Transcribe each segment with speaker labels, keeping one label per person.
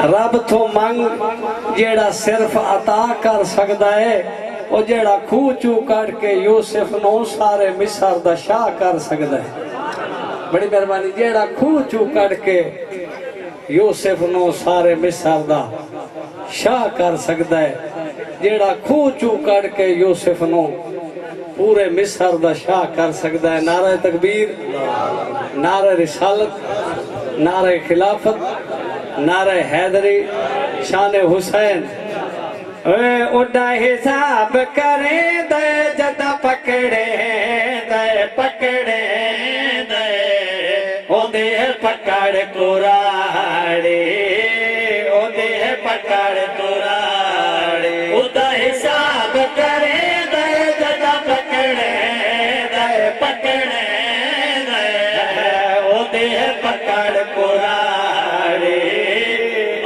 Speaker 1: रब तो मंग जेड़ा सिर्फ अता कर सकता है, वो जेड़ा खूह चू कट के यूसुफ नो सारे मिस्र दा शाह कर सकता है। बड़ी मेहरबानी। जेड़ा खूह चू कट के यूसुफ नो सारे मिस्र दा शाह कर सकता है, जेड़ा खूह चू कट के यूसुफ नो पूरे मिस्र दा शाह कर सकता है। नारे तकबीर, नारे रिसालत, नारे खिलाफत, नारे हैदरी, शान हुसैन। उड़ा हिसाब करे दे जदा पकड़े दे पकड़े दे ओदे पकड़ कुराड़े ओदे पकड़ कुराड़े। उड़ा हिसाब करे दे जदा पकड़े दे पकड़े दे ओदे पकड़ कुराड़े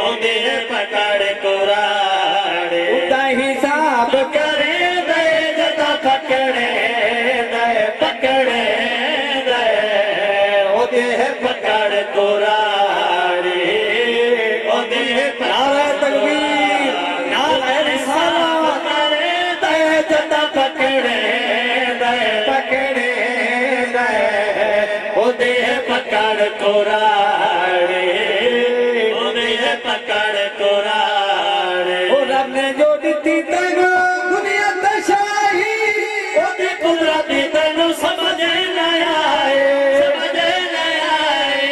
Speaker 1: ओदे पकड़ कुराड़े। उड़ा हिसाब करे दे जदा पकड़े दे पकड़े दे ओदे पकड़ कुराड़े ओदे नारे तकबीर, नारे रिसालत करे दे जदा पकड़े दे पकड़े दे ओदे पकड़ कुराड़े ओदे पकड़ कुराड़े। ओ रब ने जो दिती तेनू दुनिया ते शाही, ओदी कुदरत तेनू समझ ना आए समझ ना आए।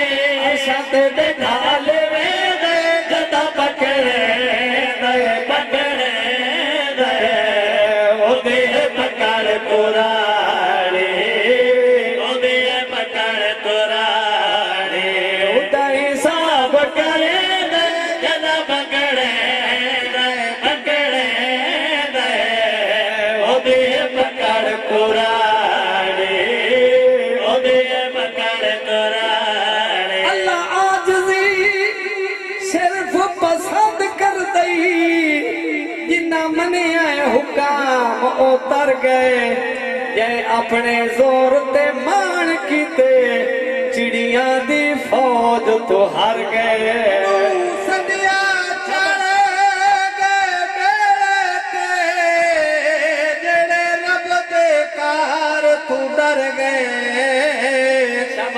Speaker 1: आशा ते ढाल वे दे जदा पकड़े दे पकड़े दे ओदे पकड़ कुराड़े ओदे पकड़ कुराड़े। उड़ा हिसाब करे दे जदा पकड़े दे पकड़े दे ओदे पकड़ कुराड़े ओदे पकड़ कुराड़े। अल्लाह आजिज़ी सिर्फ पसंद कर दई, जिन्ना मनिया हुकाम उतर गए। जे अपने जोर ते मान कीते चिड़ियां दी फौज तो हार गए। सदिया चढ़े गए बेड़े ते जेड़े रब दे कार तू डर गए।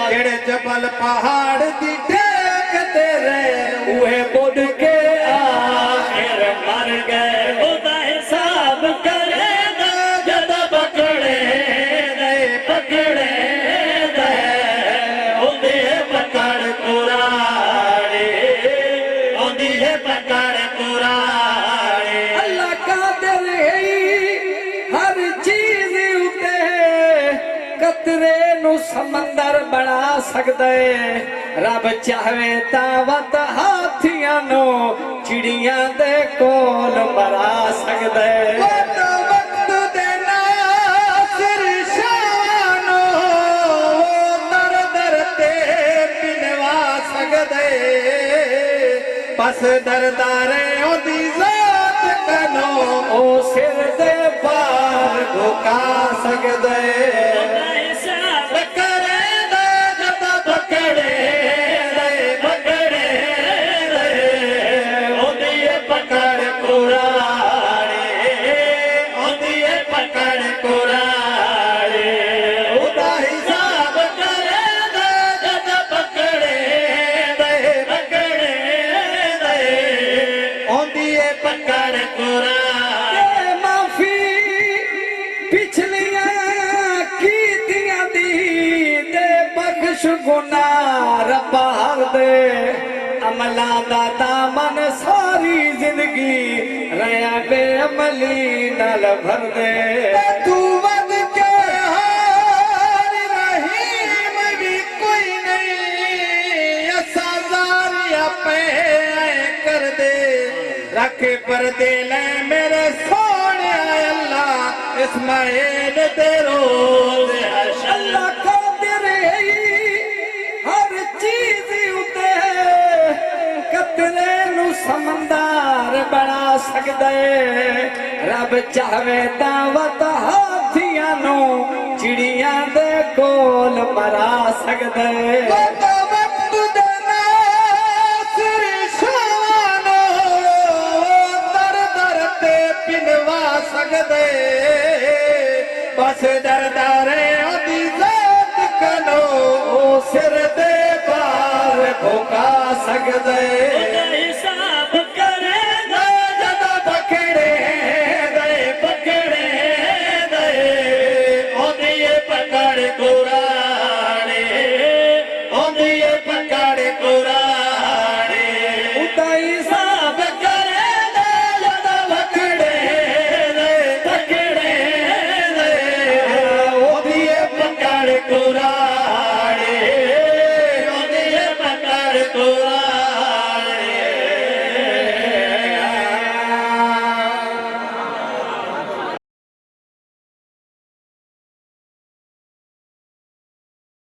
Speaker 1: जेड़े जबल पहाड़ दी टेक तेरे उहे बुढ़ के आखिर मर गए। उदा हिसाब करे दे जदा पकड़े दे पकड़े दे ओदे पकड़ कुराड़े ओदे पकड़ कुराड़े। अल्लाह कादिर है हर चीज उते, कतरे नु समंदर बना सकदा है। रब चाहे तां वत हाथियां नु चिड़ियां दे कोल मरा सकदा है। वक्त दे नासिर शानो दर दर ते पिनवा सकदा है। बस दरदारे ओदी जात कनो ओ सिर दे पार झुका सकदा है। हिसाब करे दे जदा पकड़े दे पकड़े दे ओदी पकड़ कुराड़े ओदी पकड़ कुराड़े। उदा हिसाब करे दे जदा पकड़े दे पकड़े दे ओदी पकड़ कुराड़े। माफी पिछलियां कीतियां दी दे बख्श गुनाह रब्बा हर दे। अमला दा दामन सारी जिंदगी रया बेअमली नाल भर दे। तू वद के हार रहीम भी कोई नहीं, असा जारिया पे कर दे। रख पर्दे ले मेरे सोने अल्लाह इस्माइल ते रोज अल्लाह कादिर हर चीज उते, कतरे नु समंदर बना सकदा है। रब चाहे तां वत हाथियां नु चिड़ियां दे कोल मरा सकदा है। वक्त दे नासिर बस दरदारे अदी जात कनो ओ सिर दे बार भुका सकदे